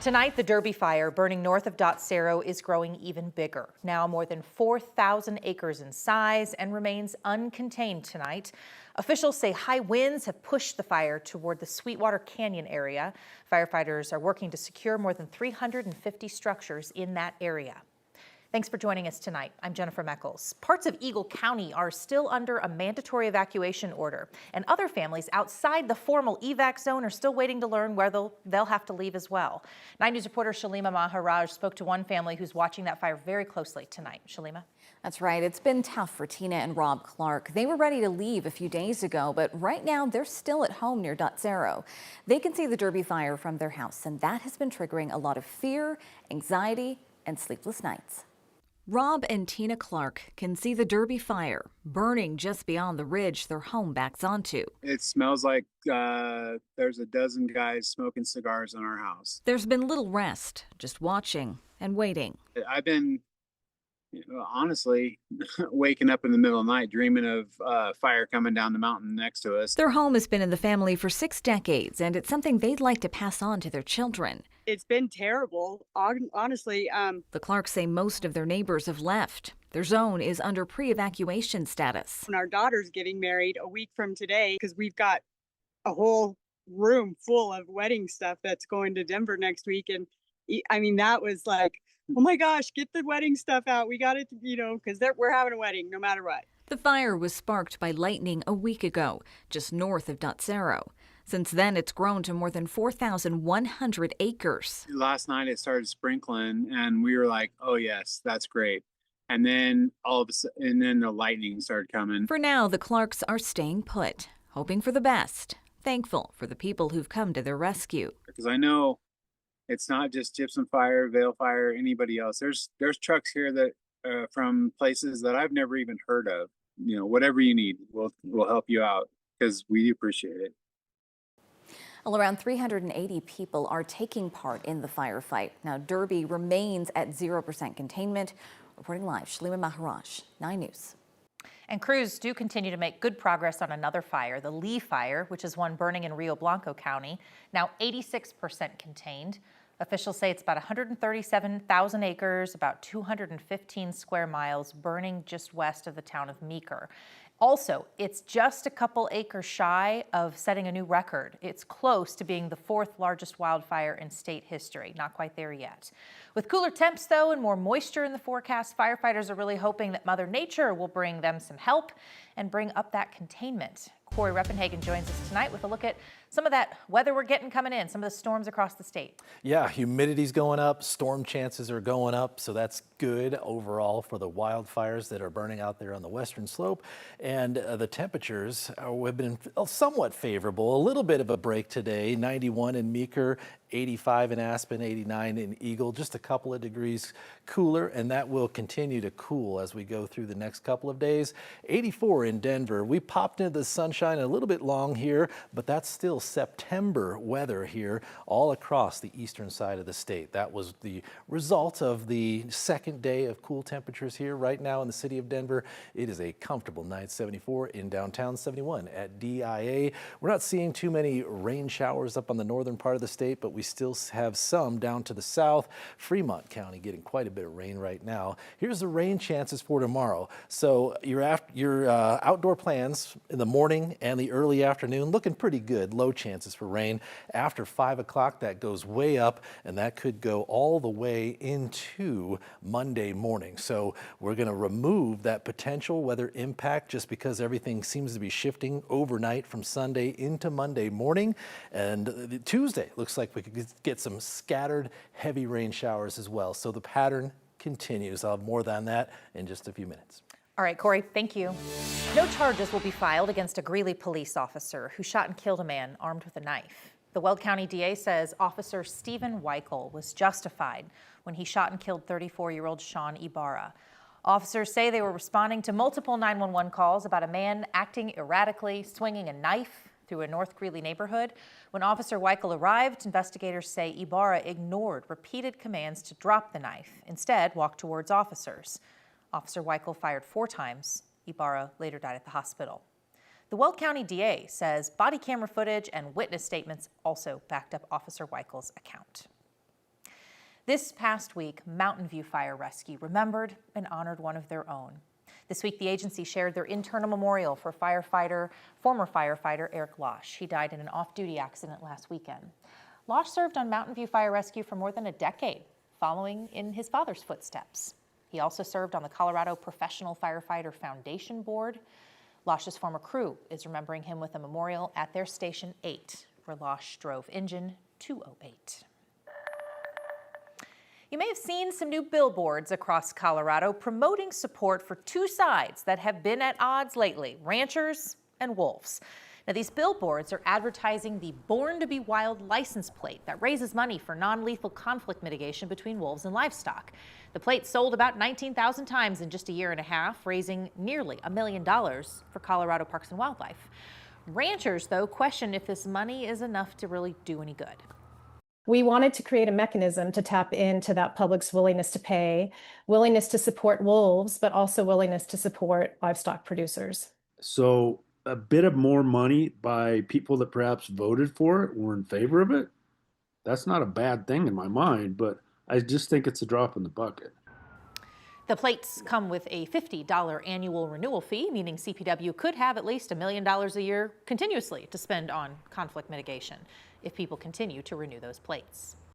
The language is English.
Tonight, the Derby fire burning north of Dotsero is growing even bigger. Now more than 4,000 acres in size and remains uncontained tonight. Officials say high winds have pushed the fire toward the Sweetwater Canyon area. Firefighters are working to secure more than 350 structures in that area. Thanks for joining us tonight. I'm Jennifer Meckles. Parts of Eagle County are still under a mandatory evacuation order, and other families outside the formal evac zone are still waiting to learn where they'll have to leave as well. 9 News reporter Shalima Maharaj spoke to one family who's watching that fire very closely tonight. Shalima? That's right. It's been tough for Tina and Rob Clark. They were ready to leave a few days ago, but right now they're still at home near Dotsero. They can see the Derby fire from their house, and that has been triggering a lot of fear, anxiety, and sleepless nights. Rob and Tina Clark can see the Derby fire burning just beyond the ridge their home backs onto. It smells like there's a dozen guys smoking cigars in our house. There's been little rest, just watching and waiting. I've been, honestly, waking up in the middle of the night dreaming of fire coming down the mountain next to us. Their home has been in the family for 6 decades, and it's something they'd like to pass on to their children. It's been terrible, honestly. The Clarks say most of their neighbors have left. Their zone is under pre-evacuation status. When our daughter's getting married a week from today, because we've got a whole room full of wedding stuff that's going to Denver next week. And I mean, that was like, oh my gosh, get the wedding stuff out. We got it, because we're having a wedding no matter what. The fire was sparked by lightning a week ago, just north of Dotsero. Since then, it's grown to more than 4,100 acres. Last night it started sprinkling, and we were like, oh yes, that's great. And then all of a sudden, and then the lightning started coming. For now, the Clarks are staying put, hoping for the best, thankful for the people who've come to their rescue. Because I know it's not just Gypsum Fire, Vale Fire, anybody else. There's trucks here that from places that I've never even heard of. Whatever you need, we'll help you out because we appreciate it. Well, around 380 people are taking part in the firefight. Now, Derby remains at 0% containment. Reporting live, Shalima Maharaj, 9 News. And crews do continue to make good progress on another fire, the Lee fire, which is one burning in Rio Blanco County, now 86% contained. Officials say it's about 137,000 acres, about 215 square miles, burning just west of the town of Meeker. Also, it's just a couple acres shy of setting a new record. It's close to being the 4th largest wildfire in state history. Not quite there yet. With cooler temps, though, and more moisture in the forecast, firefighters are really hoping that Mother Nature will bring them some help and bring up that containment. Corey Reppenhagen joins us tonight with a look at some of that weather we're getting coming in, some of the storms across the state. Yeah, humidity's going up, storm chances are going up, so that's good overall for the wildfires that are burning out there on the western slope. And the temperatures have been somewhat favorable, a little bit of a break today, 91 in Meeker, 85 in Aspen, 89 in Eagle, just a couple of degrees cooler, and that will continue to cool as we go through the next couple of days. 84 in Denver. We popped into the sunshine a little bit long here, but that's still September weather here all across the eastern side of the state. That was the result of the second day of cool temperatures here right now in the city of Denver. It is a comfortable night, 74 in downtown, 71 at DIA. We're not seeing too many rain showers up on the northern part of the state, but we still have some down to the south. Fremont County getting quite a bit of rain right now. Here's the rain chances for tomorrow. So your outdoor plans in the morning and the early afternoon looking pretty good. Low chances for rain. After 5 o'clock, that goes way up, and that could go all the way into Monday morning. So we're going to remove that potential weather impact just because everything seems to be shifting overnight from Sunday into Monday morning. And Tuesday looks like we could get some scattered heavy rain showers as well. So the pattern continues. I'll have more than that in just a few minutes. All right, Corey, thank you. No charges will be filed against a Greeley police officer who shot and killed a man armed with a knife. The Weld County DA says Officer Stephen Weichel was justified when he shot and killed 34-year-old Sean Ibarra. Officers say they were responding to multiple 911 calls about a man acting erratically, swinging a knife through a North Greeley neighborhood. When Officer Weichel arrived, investigators say Ibarra ignored repeated commands to drop the knife, instead walked towards officers. Officer Weichel fired 4 times. Ibarra later died at the hospital. The Weld County DA says body camera footage and witness statements also backed up Officer Weichel's account. This past week, Mountain View Fire Rescue remembered and honored one of their own. This week, the agency shared their internal memorial for former firefighter Eric Losh. He died in an off-duty accident last weekend. Losh served on Mountain View Fire Rescue for more than a decade, following in his father's footsteps. He also served on the Colorado Professional Firefighter Foundation Board. Losh's former crew is remembering him with a memorial at their Station 8, where Losh drove engine 208. You may have seen some new billboards across Colorado promoting support for two sides that have been at odds lately, ranchers and wolves. Now, these billboards are advertising the Born to be Wild license plate that raises money for non-lethal conflict mitigation between wolves and livestock. The plate sold about 19,000 times in just a year and a half, raising nearly $1 million for Colorado Parks and Wildlife. Ranchers, though, question if this money is enough to really do any good. We wanted to create a mechanism to tap into that public's willingness to pay, willingness to support wolves, but also willingness to support livestock producers. So a bit of more money by people that perhaps voted for it or in favor of it, that's not a bad thing in my mind, but I just think it's a drop in the bucket. The plates come with a $50 annual renewal fee, meaning CPW could have at least $1 million a year continuously to spend on conflict mitigation if people continue to renew those plates.